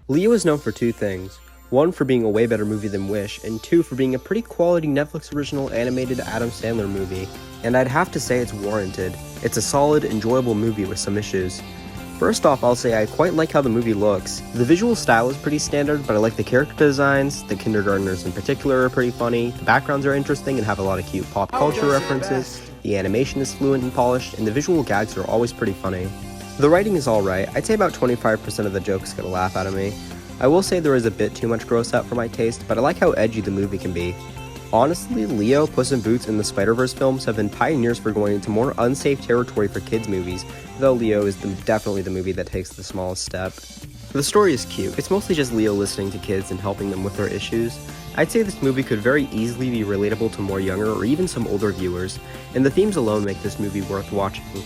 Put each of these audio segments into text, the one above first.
Leo is known for two things. One, for being a way better movie than Wish, and two, for being a pretty quality Netflix original animated Adam Sandler movie. And I'd have to say it's warranted. It's a solid, enjoyable movie with some issues. First off, I'll say I quite like how the movie looks. The visual style is pretty standard, but I like the character designs. The kindergartners in particular are pretty funny. The backgrounds are interesting and have a lot of cute pop culture references. The animation is fluent and polished, and the visual gags are always pretty funny. The writing is alright. I'd say about 25% of the jokes get a laugh out of me. I will say there is a bit too much gross out for my taste, but I like how edgy the movie can be. Honestly, Leo, Puss in Boots, and the Spider-Verse films have been pioneers for going into more unsafe territory for kids' movies, though Leo is definitely the movie that takes the smallest step. The story is cute. It's mostly just Leo listening to kids and helping them with their issues. I'd say this movie could very easily be relatable to more younger or even some older viewers, and the themes alone make this movie worth watching.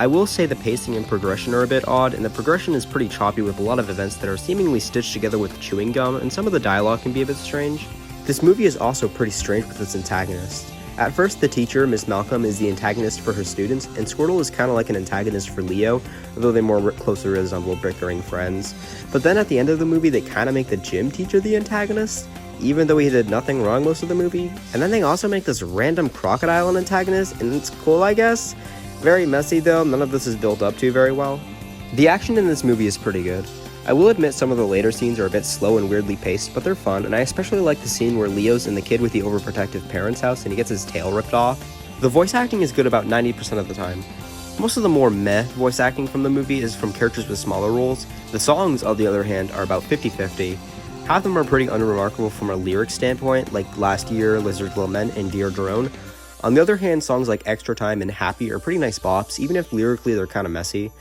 I will say the pacing and progression are a bit odd, and the progression is pretty choppy with a lot of events that are seemingly stitched together with chewing gum, and some of the dialogue can be a bit strange. This movie is also pretty strange with its antagonist. At first, the teacher, Miss Malcolm, is the antagonist for her students, and Squirtle is kind of like an antagonist for Leo, although they more closely resemble bickering friends. But then at the end of the movie, they kind of make the gym teacher the antagonist, even though he did nothing wrong most of the movie. And then they also make this random crocodile an antagonist, and it's cool, I guess. Very messy though, none of this is built up to very well. The action in this movie is pretty good. I will admit some of the later scenes are a bit slow and weirdly paced, but they're fun, and I especially like the scene where Leo's in the kid with the overprotective parents' house and he gets his tail ripped off. The voice acting is good about 90% of the time. Most of the more meh voice acting from the movie is from characters with smaller roles. The songs, on the other hand, are about 50-50. Half of them are pretty unremarkable from a lyric standpoint, like Last Year, Lizard's Lament, and Dear Drone. On the other hand, songs like Extra Time and Happy are pretty nice bops, even if lyrically they're kinda messy.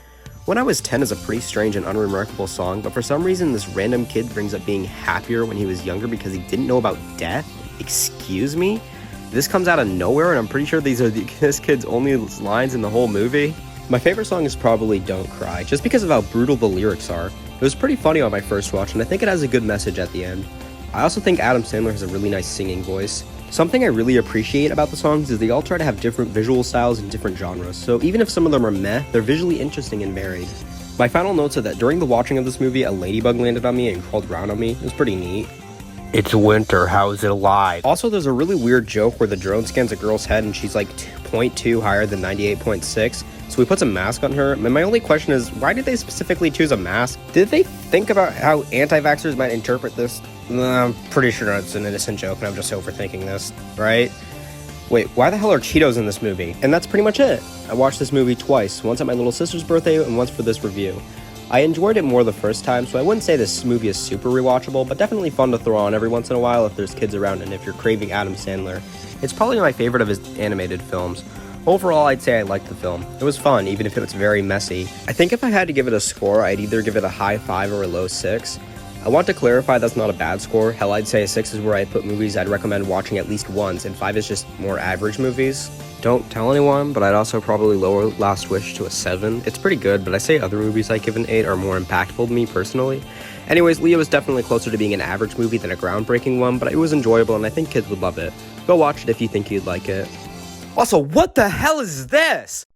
When I Was 10 is a pretty strange and unremarkable song, but for some reason this random kid brings up being happier when he was younger because he didn't know about death? Excuse me? This comes out of nowhere, and I'm pretty sure these are this kid's only lines in the whole movie. My favorite song is probably Don't Cry, just because of how brutal the lyrics are. It was pretty funny on my first watch, and I think it has a good message at the end. I also think Adam Sandler has a really nice singing voice. Something I really appreciate about the songs is they all try to have different visual styles and different genres, so even if some of them are meh, they're visually interesting and varied. My final notes are that during the watching of this movie, a ladybug landed on me and crawled around on me. It was pretty neat. It's winter, how is it alive? Also, there's a really weird joke where the drone scans a girl's head and she's like 0.2 higher than 98.6, so we put some mask on her. And my only question is, why did they specifically choose a mask? Did they think about how anti-vaxxers might interpret this? I'm pretty sure it's an innocent joke and I'm just overthinking this, right? Wait, why the hell are Cheetos in this movie? And that's pretty much it. I watched this movie twice, once at my little sister's birthday and once for this review. I enjoyed it more the first time, so I wouldn't say this movie is super rewatchable, but definitely fun to throw on every once in a while if there's kids around and if you're craving Adam Sandler. It's probably my favorite of his animated films. Overall, I'd say I liked the film. It was fun, even if it's very messy. I think if I had to give it a score, I'd either give it a high 5 or a low 6. I want to clarify that's not a bad score. Hell, I'd say a 6 is where I put movies I'd recommend watching at least once, and 5 is just more average movies. Don't tell anyone, but I'd also probably lower Last Wish to a 7. It's pretty good, but I say other movies I give an 8 are more impactful to me personally. Anyways, Leo is definitely closer to being an average movie than a groundbreaking one, but it was enjoyable and I think kids would love it. Go watch it if you think you'd like it. Also, what the hell is this?